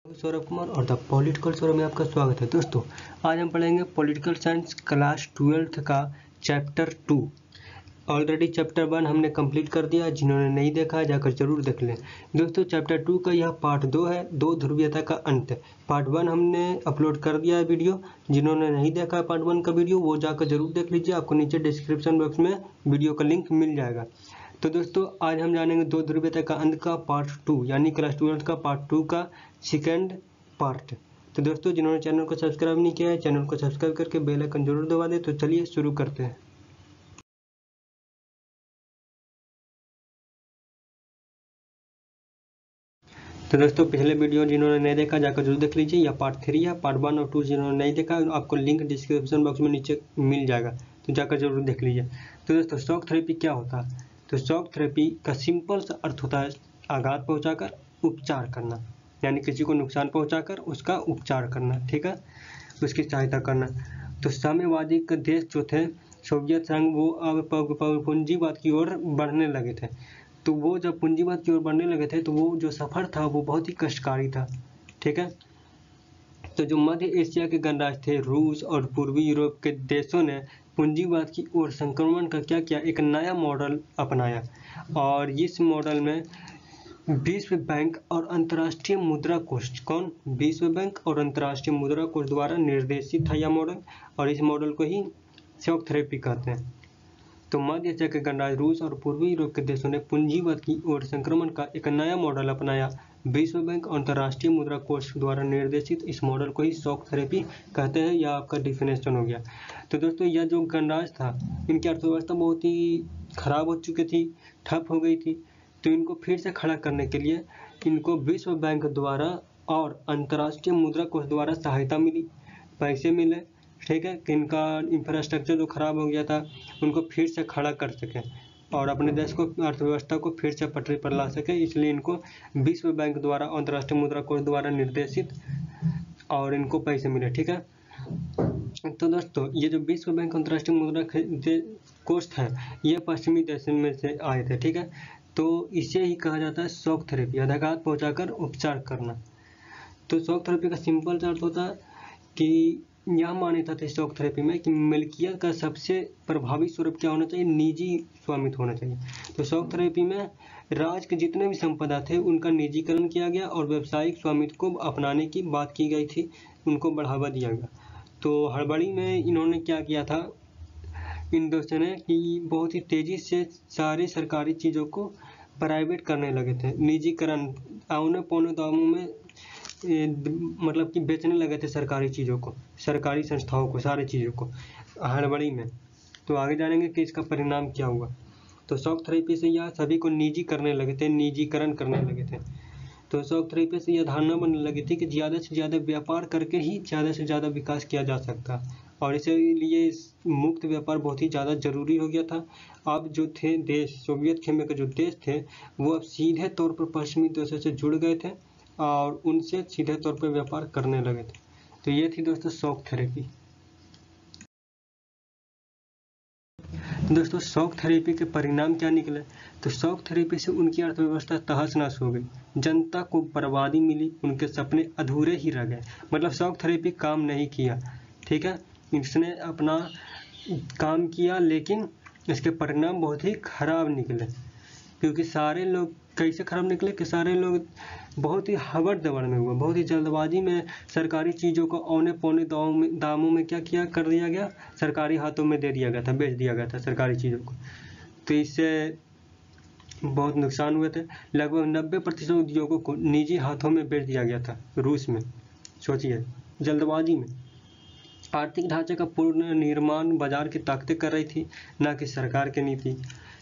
सौरभ कुमार और the political Saurabh में आपका स्वागत है। दोस्तों, आज हम पढ़ेंगे पॉलिटिकल साइंस क्लास 12th का चैप्टर 2। ऑलरेडी चैप्टर 1 हमने कंप्लीट कर दिया। जिन्होंने नहीं देखा है जाकर जरूर देख लें। दोस्तों, चैप्टर 2 का यह पार्ट 2 है, 2 ध्रुवीयता का अंत। पार्ट 1 हमने अपलोड कर दिया है वीडियो। जिन्होंने नहीं देखा है पार्ट 1 का वीडियो वो जाकर जरूर देख लीजिए। आपको नीचे डिस्क्रिप्शन बॉक्स में वीडियो का लिंक मिल जाएगा। तो दोस्तों, आज हम जानेंगे 2 ध्रुवीयता का अंत का पार्ट 2 यानी क्लास 12th का पार्ट 2 का सेकेंड पार्ट। तो दोस्तों, जिन्होंने चैनल को सब्सक्राइब नहीं किया है चैनल को सब्सक्राइब करके बेल आइकन जरूर दबा दें। तो चलिए शुरू करते हैं। तो दोस्तों, पिछले वीडियो जिन्होंने नहीं देखा जाकर जरूर देख लीजिए। यह पार्ट 3 है। पार्ट 1 और 2 जिन्होंने नहीं देखा आपको लिंक डिस्क्रिप्शन बॉक्स में नीचे मिल जाएगा, तो जाकर जरूर देख लीजिए। तो दोस्तों, शॉक थेरेपी क्या होता है? तो शॉक थेरेपी का सिंपल सा अर्थ होता है आघात पहुंचाकर उपचार करना, यानी किसी को नुकसान पहुंचाकर उसका उपचार करना, ठीक है, उसकी सहायता करना। तो साम्यवादी के देश जो थे सोवियत संघ, वो अब पूंजीवाद की ओर बढ़ने लगे थे। तो वो जब पूंजीवाद की ओर बढ़ने लगे थे तो वो जो सफर था वो बहुत ही कष्टकारी था, ठीक है। तो जो मध्य एशिया के गणराज्य थे रूस और पूर्वी यूरोप के देशों ने पूंजीवाद की ओर संक्रमण का क्या किया, एक नया मॉडल अपनाया। और इस मॉडल में विश्व बैंक और अंतर्राष्ट्रीय मुद्रा कोष, कौन? विश्व बैंक और अंतर्राष्ट्रीय मुद्रा कोष द्वारा निर्देशित था यह मॉडल, और इस मॉडल को ही शॉक थेरेपी कहते हैं। तो मध्य एशिया के गणराज्य रूस और पूर्वी यूरोप के देशों ने पूंजीवाद की ओर संक्रमण का एक नया मॉडल अपनाया। विश्व बैंक और अंतर्राष्ट्रीय मुद्रा कोष द्वारा निर्देशित इस मॉडल को ही शॉक थेरेपी कहते हैं। यह आपका डिफिनेशन हो गया। तो दोस्तों, यह जो गणराज्य था इनकी अर्थव्यवस्था बहुत ही खराब हो चुकी थी, ठप हो गई थी। तो इनको फिर से खड़ा करने के लिए इनको विश्व बैंक द्वारा और अंतर्राष्ट्रीय मुद्रा कोष द्वारा सहायता मिली, पैसे मिले, ठीक है, कि इनका इंफ्रास्ट्रक्चर जो खराब हो गया था उनको फिर से खड़ा कर सके और अपने देश को, अर्थव्यवस्था को फिर से पटरी पर ला सके। इसलिए इनको विश्व बैंक द्वारा, अंतर्राष्ट्रीय मुद्रा कोष द्वारा निर्देशित और इनको पैसे मिले, ठीक है। तो दोस्तों, ये जो विश्व बैंक अंतर्राष्ट्रीय मुद्रा कोष है ये पश्चिमी देशों में से आए थे, ठीक है। तो इसे ही कहा जाता है शॉक थेरेपी, आघात पहुंचाकर उपचार करना। तो शॉक थेरेपी का सिंपल अर्थ होता है कि यह मान्यता थी शॉक थेरेपी में कि मिल्कियत का सबसे प्रभावी स्वरूप क्या होना चाहिए, निजी स्वामित्व होना चाहिए। तो शॉक थेरेपी में राज्य के जितने भी संपदा थे उनका निजीकरण किया गया और व्यावसायिक स्वामित्व को अपनाने की बात की गई थी, उनको बढ़ावा दिया गया। तो हड़बड़ी में इन्होंने क्या किया था इन दोस्तों ने कि बहुत ही तेजी से सारी सरकारी चीज़ों को प्राइवेट करने लगे थे, निजीकरण, औने पौने दामों में मतलब कि बेचने लगे थे सरकारी चीज़ों को, सरकारी संस्थाओं को, सारी चीज़ों को हड़बड़ी में। तो आगे जानेंगे कि इसका परिणाम क्या हुआ। तो शॉक थेरेपी से यह सभी को निजी करने लगे थे, निजीकरण करने लगे थे। तो शॉक थेरेपी से यह धारणा बनने लगी थी कि ज़्यादा से ज़्यादा व्यापार करके ही ज़्यादा से ज़्यादा विकास किया जा सकता, और इसीलिए मुक्त व्यापार बहुत ही ज़्यादा जरूरी हो गया था। अब जो थे देश, सोवियत खेमे के जो देश थे वो अब सीधे तौर पर पश्चिमी देशों से जुड़ गए थे और उनसे सीधे तौर पर व्यापार करने लगे थे। तो ये थी दोस्तों शॉक थेरेपी। दोस्तों, शॉक थेरेपी के परिणाम क्या निकले? तो शॉक थेरेपी से उनकी अर्थव्यवस्था तहस नहस हो गई, जनता को बर्बादी मिली, उनके सपने अधूरे ही रह गए। मतलब शॉक थेरेपी काम नहीं किया, ठीक है, इसने अपना काम किया लेकिन इसके परिणाम बहुत ही खराब निकले। क्योंकि सारे लोग कैसे खराब निकले कि सारे लोग बहुत ही हवड़ दबड़ में हुआ, बहुत ही जल्दबाजी में सरकारी चीज़ों को औने पौने दामों में क्या किया कर दिया गया, सरकारी हाथों में दे दिया गया था, बेच दिया गया था सरकारी चीज़ों को। तो इससे बहुत नुकसान हुए थे। लगभग 90% उद्योगों को निजी हाथों में बेच दिया गया था रूस में, सोचिए, जल्दबाजी में। आर्थिक ढांचे का पुनर्निर्माण बाजार की ताकतें कर रही थी, ना कि सरकार की नीति।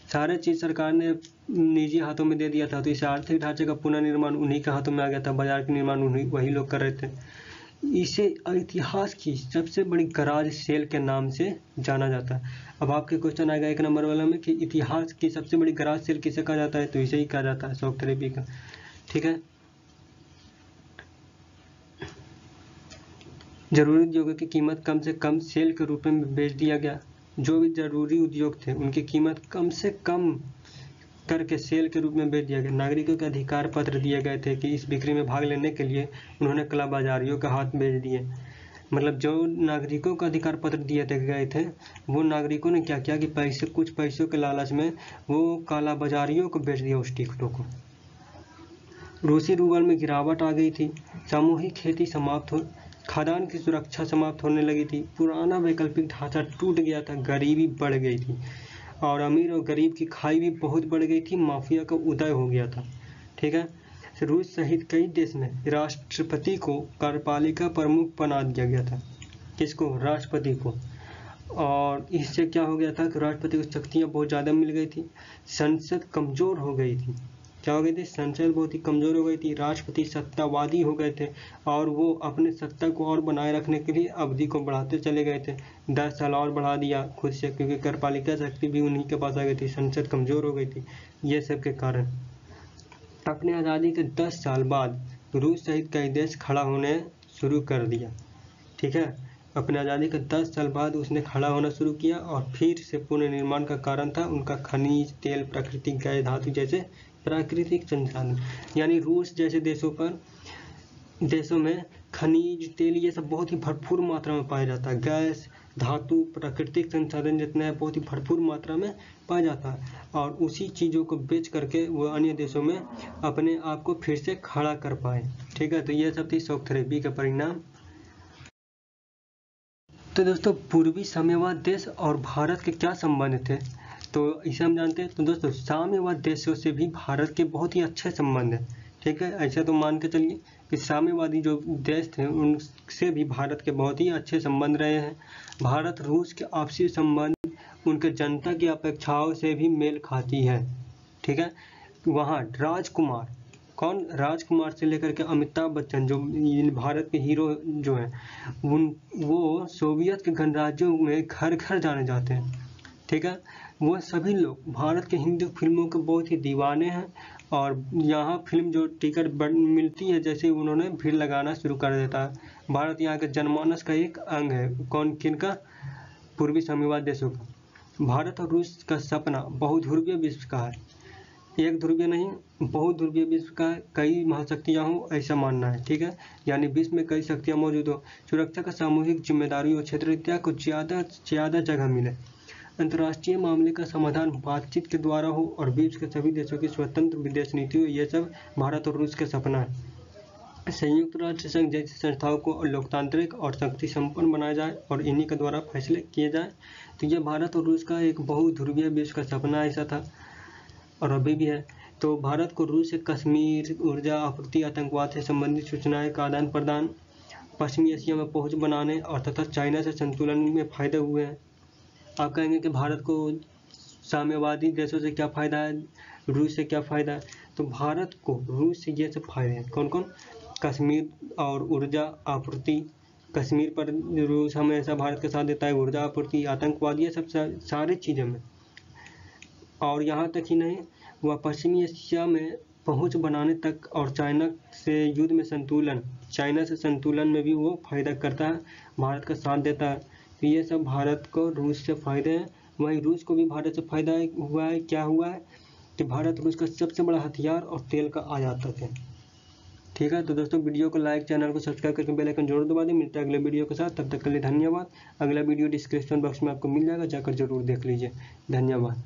सारे चीज़ सरकार ने निजी हाथों में दे दिया था, तो इस आर्थिक ढांचे का पुनर्निर्माण उन्हीं के हाथों में आ गया था, बाजार के निर्माण वही लोग कर रहे थे। इसे इतिहास की सबसे बड़ी गराज सेल के नाम से जाना जाता है। अब आपके क्वेश्चन आएगा 1 नंबर वाला में कि इतिहास की सबसे बड़ी गराज सेल किसे कहा जाता है? तो इसे ही कहा जाता है शॉक थेरेपी का, ठीक है। जरूरी उद्योगों की कीमत कम से कम सेल के रूप में बेच दिया गया। जो भी जरूरी उद्योग थे उनकी कीमत कम से कम करके सेल के रूप में बेच दिया गया। नागरिकों के अधिकार पत्र दिए गए थे कि इस बिक्री में भाग लेने के लिए उन्होंने काला बाजारियों का हाथ बेच दिए। मतलब जो नागरिकों का अधिकार पत्र दिए गए थे वो नागरिकों ने क्या किया कि कुछ पैसों के लालच में वो काला बाजारियों को बेच दिया उस टिकटों को। रूसी रूबल में गिरावट आ गई थी, सामूहिक खेती समाप्त हो, खाद्यान्न की सुरक्षा समाप्त होने लगी थी, पुराना वैकल्पिक ढांचा टूट गया था, गरीबी बढ़ गई थी और अमीर और गरीब की खाई भी बहुत बढ़ गई थी, माफिया का उदय हो गया था। ठीक है, रूस सहित कई देश में राष्ट्रपति को कार्यपालिका प्रमुख बना दिया गया था। किसको? राष्ट्रपति को। और इससे क्या हो गया था कि राष्ट्रपति को शक्तियां बहुत ज़्यादा मिल गई थी, संसद कमज़ोर हो गई थी। क्या हो गई थी? संसद बहुत ही कमज़ोर हो गई थी, राष्ट्रपति सत्तावादी हो गए थे और वो अपने सत्ता को और बनाए रखने के लिए अवधि को बढ़ाते चले गए थे। 10 साल और बढ़ा दिया खुद से, क्योंकि कार्यपालिका शक्ति भी उन्हीं के पास आ गई थी, संसद कमज़ोर हो गई थी। ये सब के कारण अपने आज़ादी के 10 साल बाद रूस सहित कई देश खड़ा होने शुरू कर दिया। ठीक है, अपने आज़ादी के 10 साल बाद उसने खड़ा होना शुरू किया और फिर से पुनर्निर्माण का कारण था उनका खनिज तेल, प्राकृतिक गैस, धातु जैसे प्राकृतिक संसाधन। यानी रूस जैसे देशों में खनिज तेल ये सब बहुत ही भरपूर मात्रा में पाया जाता है। गैस, धातु, प्राकृतिक संसाधन जितना है बहुत ही भरपूर मात्रा में पाया जाता है और उसी चीज़ों को बेच करके वो अन्य देशों में अपने आप को फिर से खड़ा कर पाए। ठीक है, तो ये सब थी शॉक थेरेपी का परिणाम। तो दोस्तों, पूर्वी साम्यवाद देश और भारत के क्या संबंध थे तो इसे हम जानते हैं। तो दोस्तों, साम्यवाद देशों से भी भारत के बहुत ही अच्छे संबंध हैं। ठीक है, ऐसा तो मान के चलिए कि साम्यवादी जो देश थे उनसे भी भारत के बहुत ही अच्छे संबंध रहे हैं। भारत रूस के आपसी संबंध उनके जनता की अपेक्षाओं से भी मेल खाती है। ठीक है, वहाँ राजकुमार, कौन? राजकुमार से लेकर के अमिताभ बच्चन जो भारत के हीरो जो हैं वो सोवियत के गणराज्यों में घर घर जाने जाते हैं। ठीक है, वो सभी लोग भारत के हिंदी फिल्मों के बहुत ही दीवाने हैं और यहाँ फिल्म जो टिकट मिलती है जैसे उन्होंने भीड़ लगाना शुरू कर देता है। भारत यहाँ के जनमानस का एक अंग है। कौन? किनका? पूर्वी साम्यवाद देशों का। भारत और रूस का सपना बहुध्रुवीय विश्व का है, एक ध्रुवीय नहीं, बहुध्रुवीय विश्व का कई महाशक्तियाँ हो ऐसा मानना है। ठीक है, यानी विश्व में कई शक्तियाँ मौजूद हो, सुरक्षा का सामूहिक जिम्मेदारी और क्षेत्रीयता को ज़्यादा जगह मिले, अंतर्राष्ट्रीय मामले का समाधान बातचीत के द्वारा हो और विश्व के सभी देशों की स्वतंत्र विदेश नीति हो। ये सब भारत और रूस का सपना है। संयुक्त राष्ट्र संघ जैसी संस्थाओं को लोकतांत्रिक और शक्ति संपन्न बनाया जाए और इन्हीं के द्वारा फैसले किए जाए। तो ये भारत और रूस का एक बहुध्रुवीय विश्व का सपना ऐसा था और अभी भी है। तो भारत को रूस से कश्मीर, ऊर्जा आपूर्ति, आतंकवाद से संबंधित सूचनाएं का आदान प्रदान, पश्चिमी एशिया में पहुंच बनाने और तथा चाइना से संतुलन में फायदे हुए हैं। आप कहेंगे कि भारत को साम्यवादी देशों से क्या फ़ायदा है, रूस से क्या फ़ायदा है? तो भारत को रूस से ये सब फायदे हैं। कौन कौन? कश्मीर और ऊर्जा आपूर्ति, कश्मीर पर रूस हमेशा भारत के साथ देता है, ऊर्जा आपूर्ति, आतंकवाद, ये सब सारी चीज़ों में। और यहाँ तक ही नहीं, वह पश्चिमी एशिया में पहुँच बनाने तक और चाइना से युद्ध में संतुलन, चाइना से संतुलन में भी वो फायदा करता है, भारत का साथ देता है। तो ये सब भारत को रूस से फायदे हैं। वहीं रूस को भी भारत से फायदा हुआ है। क्या हुआ है कि भारत रूस का सबसे बड़ा हथियार और तेल का आयातक है। ठीक है, तो दोस्तों वीडियो को लाइक, चैनल को सब्सक्राइब करके बेल आइकन जरूर दबा दें। मिलता है अगले वीडियो के साथ, तब तक के लिए धन्यवाद। अगला वीडियो डिस्क्रिप्शन बॉक्स में आपको मिल जाएगा, जाकर जरूर देख लीजिए। धन्यवाद।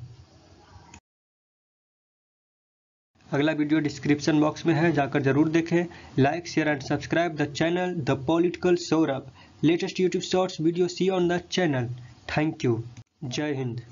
अगला वीडियो डिस्क्रिप्शन बॉक्स में है, जाकर जरूर देखें। Like, share and subscribe the channel the political Saurabh. Latest YouTube shorts video see on the channel. Thank you. Jai Hind.